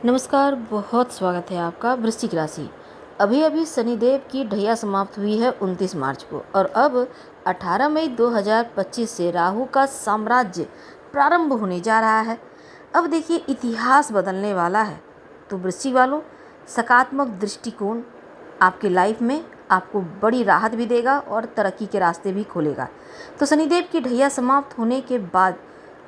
नमस्कार, बहुत स्वागत है आपका। वृश्चिक राशि। अभी अभी शनिदेव की ढैया समाप्त हुई है 29 मार्च को, और अब 18 मई 2025 से राहु का साम्राज्य प्रारंभ होने जा रहा है। अब देखिए, इतिहास बदलने वाला है। तो वृश्चिक वालों, सकारात्मक दृष्टिकोण आपकी लाइफ में आपको बड़ी राहत भी देगा और तरक्की के रास्ते भी खोलेगा। तो शनिदेव की ढैया समाप्त होने के बाद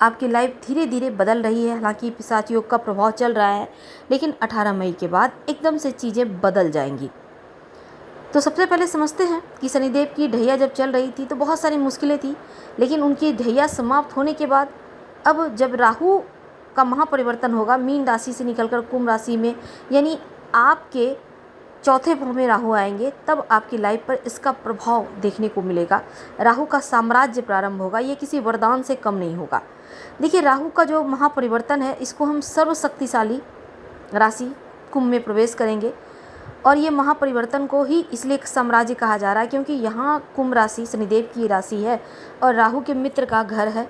आपकी लाइफ धीरे धीरे बदल रही है। हालांकि पिशाच योग का प्रभाव चल रहा है, लेकिन 18 मई के बाद एकदम से चीज़ें बदल जाएंगी। तो सबसे पहले समझते हैं कि शनिदेव की ढैया जब चल रही थी तो बहुत सारी मुश्किलें थी, लेकिन उनकी ढैया समाप्त होने के बाद अब जब राहु का महापरिवर्तन होगा, मीन राशि से निकलकर कुंभ राशि में, यानी आपके चौथे भाव में राहु आएंगे, तब आपकी लाइफ पर इसका प्रभाव देखने को मिलेगा। राहु का साम्राज्य प्रारंभ होगा। ये किसी वरदान से कम नहीं होगा। देखिए, राहु का जो महापरिवर्तन है, इसको हम सर्वशक्तिशाली राशि कुंभ में प्रवेश करेंगे, और ये महापरिवर्तन को ही इसलिए साम्राज्य कहा जा रहा है क्योंकि यहाँ कुंभ राशि शनिदेव की राशि है और राहु के मित्र का घर है।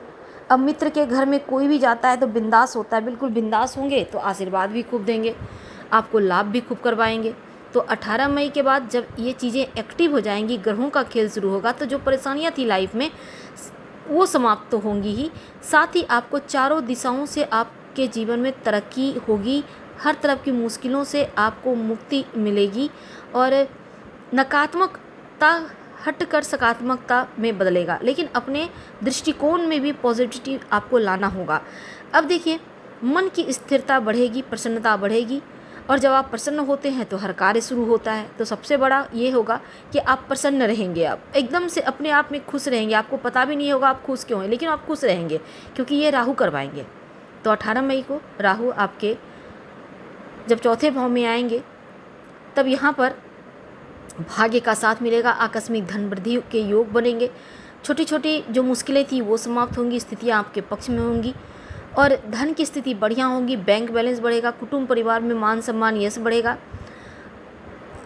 अब मित्र के घर में कोई भी जाता है तो बिंदास होता है। बिल्कुल बिंदास होंगे तो आशीर्वाद भी खूब देंगे, आपको लाभ भी खूब करवाएंगे। तो 18 मई के बाद जब ये चीज़ें एक्टिव हो जाएंगी, ग्रहों का खेल शुरू होगा, तो जो परेशानियाँ थी लाइफ में वो समाप्त तो होंगी ही, साथ ही आपको चारों दिशाओं से आपके जीवन में तरक्की होगी। हर तरफ की मुश्किलों से आपको मुक्ति मिलेगी और नकारात्मकता हटकर सकारात्मकता में बदलेगा। लेकिन अपने दृष्टिकोण में भी पॉजिटिविटी आपको लाना होगा। अब देखिए, मन की स्थिरता बढ़ेगी, प्रसन्नता बढ़ेगी, और जब आप प्रसन्न होते हैं तो हर कार्य शुरू होता है। तो सबसे बड़ा ये होगा कि आप प्रसन्न रहेंगे, आप एकदम से अपने आप में खुश रहेंगे। आपको पता भी नहीं होगा आप खुश क्यों हैं, लेकिन आप खुश रहेंगे क्योंकि ये राहु करवाएंगे। तो 18 मई को राहु आपके जब चौथे भाव में आएंगे, तब यहाँ पर भाग्य का साथ मिलेगा, आकस्मिक धन वृद्धि के योग बनेंगे। छोटी छोटी जो मुश्किलें थी वो समाप्त होंगी, स्थितियाँ आपके पक्ष में होंगी और धन की स्थिति बढ़िया होगी। बैंक बैलेंस बढ़ेगा, कुटुंब परिवार में मान सम्मान यश बढ़ेगा।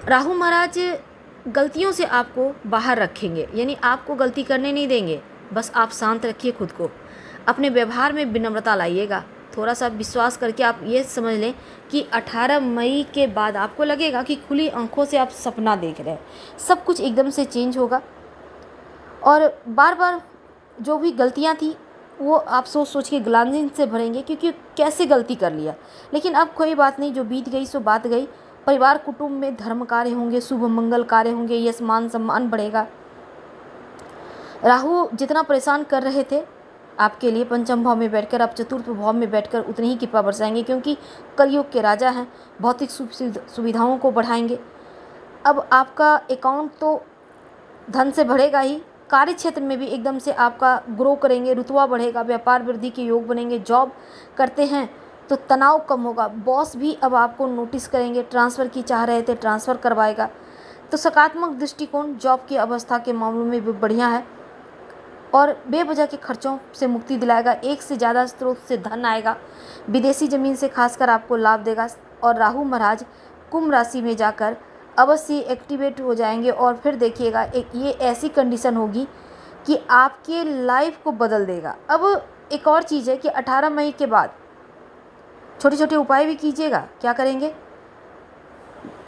राहु महाराज गलतियों से आपको बाहर रखेंगे, यानी आपको गलती करने नहीं देंगे। बस आप शांत रखिए खुद को, अपने व्यवहार में विनम्रता लाइएगा। थोड़ा सा विश्वास करके आप ये समझ लें कि 18 मई के बाद आपको लगेगा कि खुली आंखों से आप सपना देख रहे हैं। सब कुछ एकदम से चेंज होगा और बार बार जो भी गलतियाँ थी वो आप सोच सोच के ग्लानिंग से भरेंगे क्योंकि कैसे गलती कर लिया। लेकिन अब कोई बात नहीं, जो बीत गई सो बात गई। परिवार कुटुंब में धर्म कार्य होंगे, शुभ मंगल कार्य होंगे, यश मान सम्मान बढ़ेगा। राहु जितना परेशान कर रहे थे आपके लिए पंचम भाव में बैठकर, अब चतुर्थ भाव में बैठकर उतनी ही कृपा बरसाएंगे क्योंकि कलयुग के राजा हैं। भौतिक सुविधाओं को बढ़ाएंगे। अब आपका अकाउंट तो धन से बढ़ेगा ही, कार्य क्षेत्र में भी एकदम से आपका ग्रो करेंगे, रुतबा बढ़ेगा, व्यापार वृद्धि के योग बनेंगे। जॉब करते हैं तो तनाव कम होगा, बॉस भी अब आपको नोटिस करेंगे। ट्रांसफ़र की चाह रहे थे, ट्रांसफ़र करवाएगा। तो सकारात्मक दृष्टिकोण जॉब की अवस्था के मामलों में भी बढ़िया है और बेवजह के खर्चों से मुक्ति दिलाएगा। एक से ज़्यादा स्रोत से धन आएगा, विदेशी ज़मीन से खासकर आपको लाभ देगा। और राहु महाराज कुंभ राशि में जाकर अवश्य एक्टिवेट हो जाएंगे और फिर देखिएगा ये ऐसी कंडीशन होगी कि आपके लाइफ को बदल देगा। अब एक और चीज़ है कि 18 मई के बाद छोटे छोटे उपाय भी कीजिएगा। क्या करेंगे?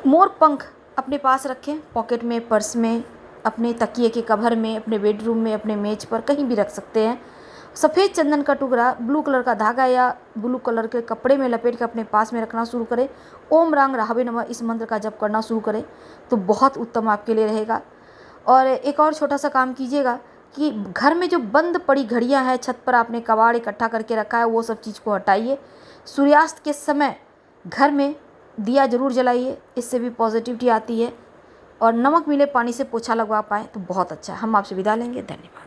मोर पंख अपने पास रखें, पॉकेट में, पर्स में, अपने तकिए के कवर में, अपने बेडरूम में, अपने मेज पर, कहीं भी रख सकते हैं। सफ़ेद चंदन का टुकड़ा ब्लू कलर का धागा या ब्लू कलर के कपड़े में लपेट कर अपने पास में रखना शुरू करें। ओम रांग राहवे नमः इस मंत्र का जप करना शुरू करें तो बहुत उत्तम आपके लिए रहेगा। और एक और छोटा सा काम कीजिएगा कि घर में जो बंद पड़ी घड़ियां हैं, छत पर आपने कबाड़ इकट्ठा करके रखा है, वो सब चीज़ को हटाइए। सूर्यास्त के समय घर में दिया जरूर जलाइए, इससे भी पॉजिटिविटी आती है। और नमक मिले पानी से पोछा लगवा पाएँ तो बहुत अच्छा है। हम आपसे विदा लेंगे। धन्यवाद।